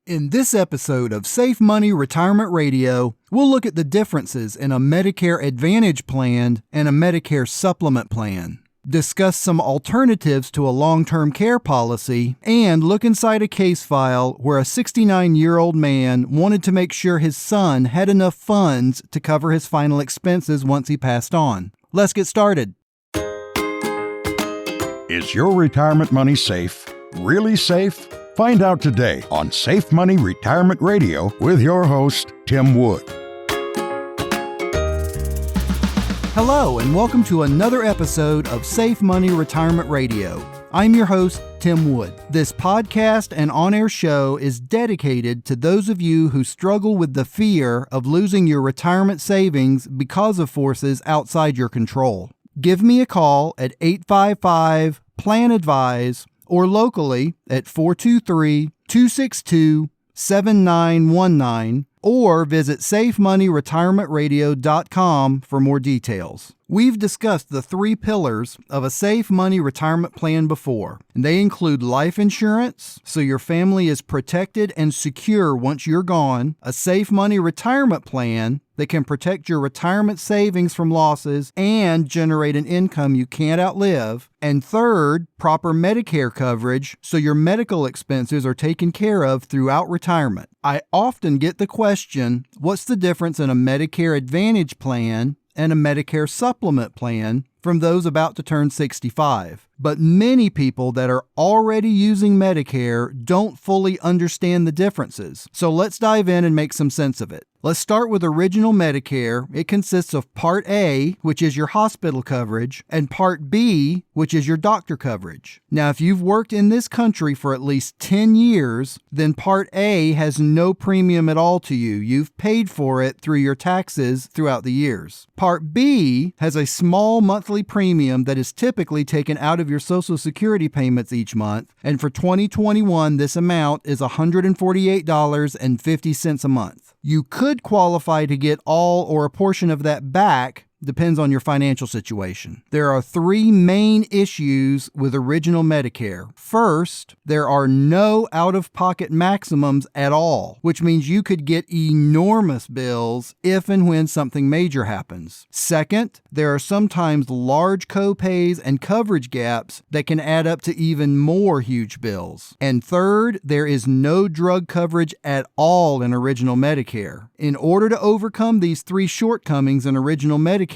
In this episode of Safe Money Retirement Radio, we'll look at the differences in a Medicare Advantage plan and a Medicare Supplement plan, discuss some alternatives to a long-term care policy, and look inside a case file where a 69-year-old man wanted to make sure his son had enough funds to cover his final expenses once he passed on. Let's get started. Is your retirement money safe? Really safe? Find out today on Safe Money Retirement Radio with your host, Tim Wood. Hello, and welcome to another episode of Safe Money Retirement Radio. I'm your host, Tim Wood. This podcast and on-air show is dedicated to those of you who struggle with the fear of losing your retirement savings because of forces outside your control. Give me a call at 855-PLAN-ADVISE or locally at 423-262-7919 or visit safemoneyretirementradio.com for more details. We've discussed the three pillars of a safe money retirement plan before, and they include life insurance, so your family is protected and secure once you're gone, a safe money retirement plan that can protect your retirement savings from losses and generate an income you can't outlive, and third, proper Medicare coverage, so your medical expenses are taken care of throughout retirement. I often get the question, what's the difference in a Medicare Advantage plan and a Medicare Supplement plan from those about to turn 65. But many people that are already using Medicare don't fully understand the differences. So let's dive in and make some sense of it. Let's start with Original Medicare. It consists of Part A, which is your hospital coverage, and Part B, which is your doctor coverage. Now, if you've worked in this country for at least 10 years, then Part A has no premium at all to you. You've paid for it through your taxes throughout the years. Part B has a small monthly premium that is typically taken out of your Social Security payments each month, and for 2021, this amount is $148.50 a month. You could qualify to get all or a portion of that back. Depends on your financial situation. There are three main issues with Original Medicare. First, there are no out-of-pocket maximums at all, which means you could get enormous bills if and when something major happens. Second, there are sometimes large co-pays and coverage gaps that can add up to even more huge bills. And third, there is no drug coverage at all in Original Medicare. In order to overcome these three shortcomings in Original Medicare,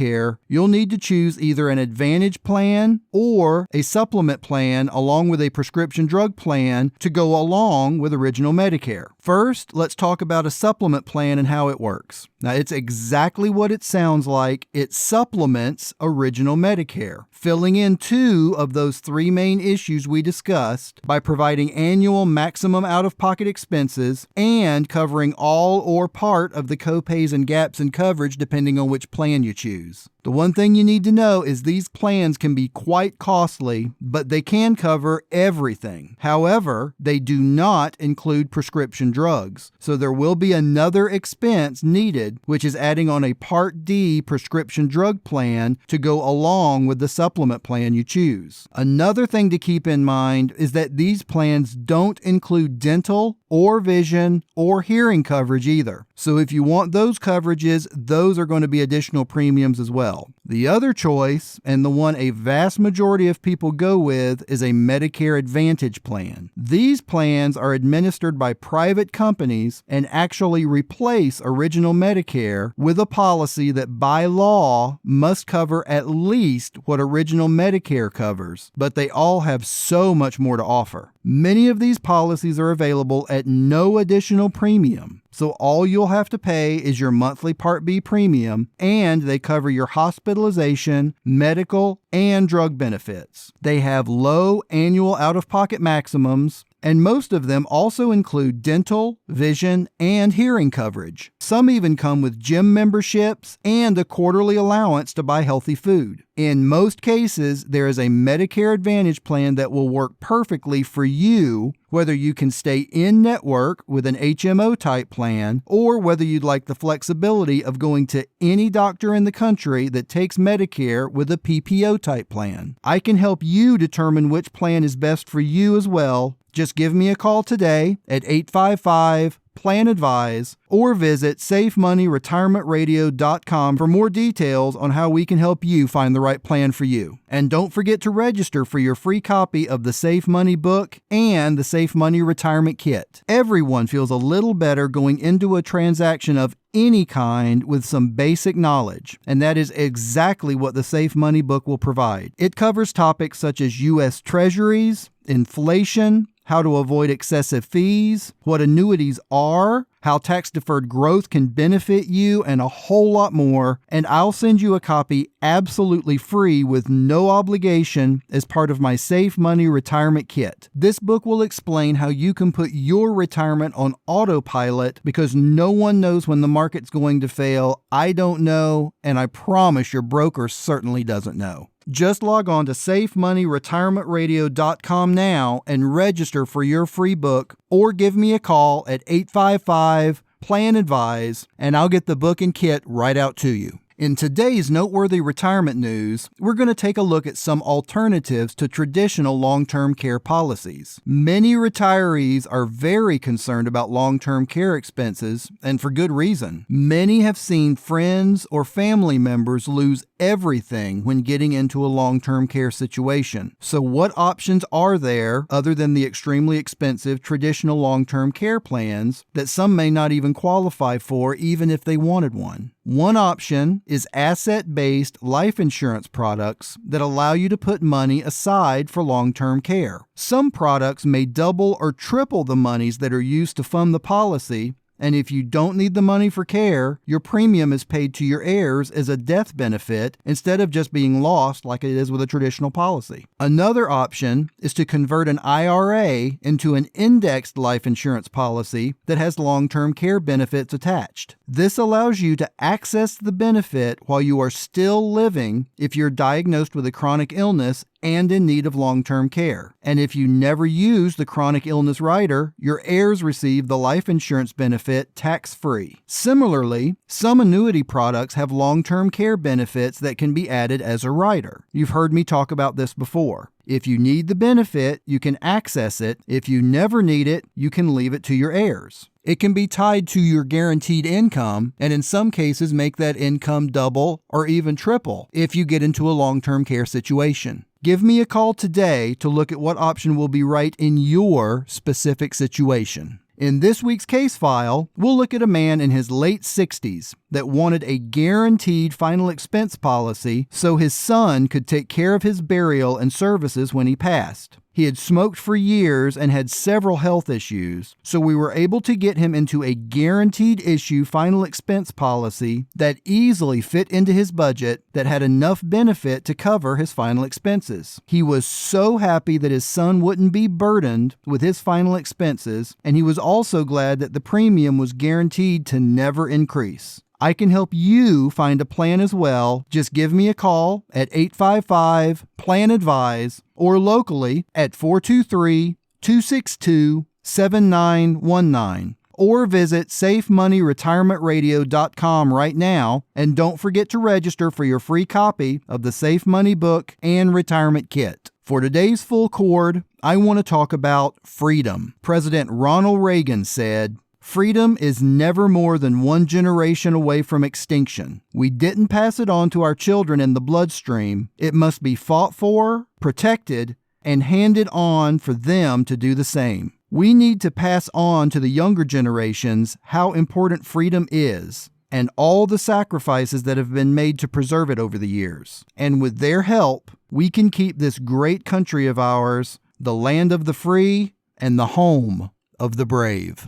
you'll need to choose either an Advantage plan or a supplement plan along with a prescription drug plan to go along with Original Medicare. First, let's talk about a supplement plan and how it works. Now, it's exactly what it sounds like. It supplements Original Medicare, filling in two of those three main issues we discussed by providing annual maximum out-of-pocket expenses and covering all or part of the copays and gaps in coverage depending on which plan you choose. The one thing you need to know is these plans can be quite costly, but they can cover everything. However, they do not include prescription drugs, so there will be another expense needed, which is adding on a Part D prescription drug plan to go along with the supplement plan you choose. Another thing to keep in mind is that these plans don't include dental or vision or hearing coverage either. So if you want those coverages, those are going to be additional premiums as well. The other choice, and the one a vast majority of people go with, is a Medicare Advantage plan. These plans are administered by private companies and actually replace Original Medicare with a policy that by law must cover at least what Original Medicare covers, but they all have so much more to offer. Many of these policies are available at no additional premium, so all you'll have to pay is your monthly Part B premium, and they cover your hospitalization, medical, and drug benefits. They have low annual out-of-pocket maximums, and most of them also include dental, vision, and hearing coverage. Some even come with gym memberships and a quarterly allowance to buy healthy food. In most cases, there is a Medicare Advantage plan that will work perfectly for you, whether you can stay in network with an HMO type plan or whether you'd like the flexibility of going to any doctor in the country that takes Medicare with a PPO type plan. I can help you determine which plan is best for you as well. Just give me a call today at 855-PLAN-ADVISE or visit SafeMoneyRetirementRadio.com for more details on how we can help you find the right plan for you. And don't forget to register for your free copy of the Safe Money book and the Safe Money Retirement Kit. Everyone feels a little better going into a transaction of any kind with some basic knowledge, and that is exactly what the Safe Money book will provide. It covers topics such as U.S. Treasuries, inflation, how to avoid excessive fees, what annuities are, how tax-deferred growth can benefit you, and a whole lot more. And I'll send you a copy absolutely free with no obligation as part of my Safe Money Retirement Kit. This book will explain how you can put your retirement on autopilot because no one knows when the market's going to fail. I don't know, and I promise your broker certainly doesn't know. Just log on to SafeMoneyRetirementRadio.com now and register for your free book, or give me a call at 855-PLAN-ADVISE, and I'll get the book and kit right out to you. In today's noteworthy retirement news, we're going to take a look at some alternatives to traditional long-term care policies. Many retirees are very concerned about long-term care expenses, and for good reason. Many have seen friends or family members lose everything when getting into a long-term care situation. So what options are there other than the extremely expensive traditional long-term care plans that some may not even qualify for even if they wanted one? One option is asset-based life insurance products that allow you to put money aside for long-term care. Some products may double or triple the monies that are used to fund the policy, and if you don't need the money for care, your premium is paid to your heirs as a death benefit instead of just being lost like it is with a traditional policy. Another option is to convert an IRA into an indexed life insurance policy that has long-term care benefits attached. This allows you to access the benefit while you are still living if you're diagnosed with a chronic illness and in need of long-term care. And if you never use the chronic illness rider, your heirs receive the life insurance benefit tax-free. Similarly, some annuity products have long-term care benefits that can be added as a rider. You've heard me talk about this before. If you need the benefit, you can access it. If you never need it, you can leave it to your heirs. It can be tied to your guaranteed income, and in some cases make that income double or even triple if you get into a long-term care situation. Give me a call today to look at what option will be right in your specific situation. In this week's case file, we'll look at a man in his late 60s that wanted a guaranteed final expense policy so his son could take care of his burial and services when he passed. He had smoked for years and had several health issues, so we were able to get him into a guaranteed issue final expense policy that easily fit into his budget that had enough benefit to cover his final expenses. He was so happy that his son wouldn't be burdened with his final expenses, and he was also glad that the premium was guaranteed to never increase. I can help you find a plan as well. Just give me a call at 855-PLAN-ADVISE or locally at 423-262-7919 or visit SafeMoneyRetirementRadio.com right now, and don't forget to register for your free copy of the Safe Money book and retirement kit. For today's full chord, I want to talk about freedom. President Ronald Reagan said, "Freedom is never more than one generation away from extinction. We didn't pass it on to our children in the bloodstream. It must be fought for, protected, and handed on for them to do the same. We need to pass on to the younger generations how important freedom is and all the sacrifices that have been made to preserve it over the years. And with their help, we can keep this great country of ours the land of the free and the home of the brave."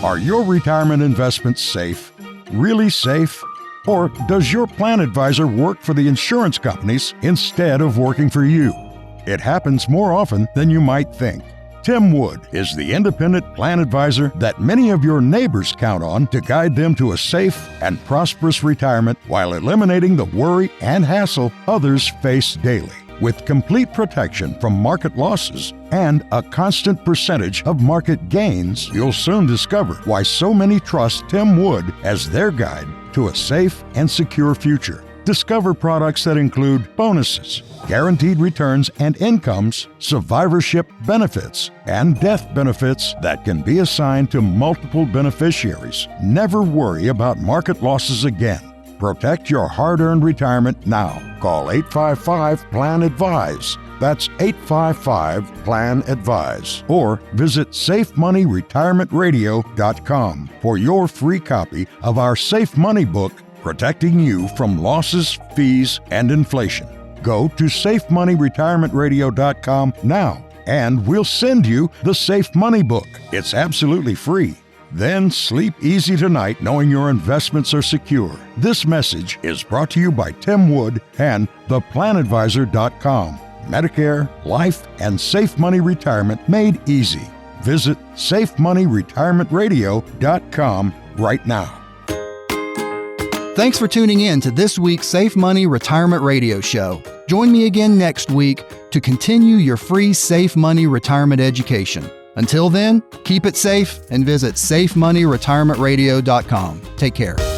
Are your retirement investments safe? Really safe? Or does your plan advisor work for the insurance companies instead of working for you? It happens more often than you might think. Tim Wood is the independent plan advisor that many of your neighbors count on to guide them to a safe and prosperous retirement while eliminating the worry and hassle others face daily. With complete protection from market losses and a constant percentage of market gains, you'll soon discover why so many trust Tim Wood as their guide to a safe and secure future. Discover products that include bonuses, guaranteed returns and incomes, survivorship benefits, and death benefits that can be assigned to multiple beneficiaries. Never worry about market losses again. Protect your hard-earned retirement now. Call 855-PLAN-ADVISE. That's 855-PLAN-ADVISE. Or visit SafeMoneyRetirementRadio.com for your free copy of our Safe Money book, Protecting You from Losses, Fees, and Inflation. Go to SafeMoneyRetirementRadio.com now, and we'll send you the Safe Money book. It's absolutely free. Then sleep easy tonight knowing your investments are secure. This message is brought to you by Tim Wood and theplanadvisor.com. Medicare, life, and Safe Money Retirement made easy. Visit SafeMoneyRetirementRadio.com right now. Thanks for tuning in to this week's Safe Money Retirement Radio Show. Join me again next week to continue your free Safe Money Retirement education. Until then, keep it safe and visit SafeMoneyRetirementRadio.com. Take care.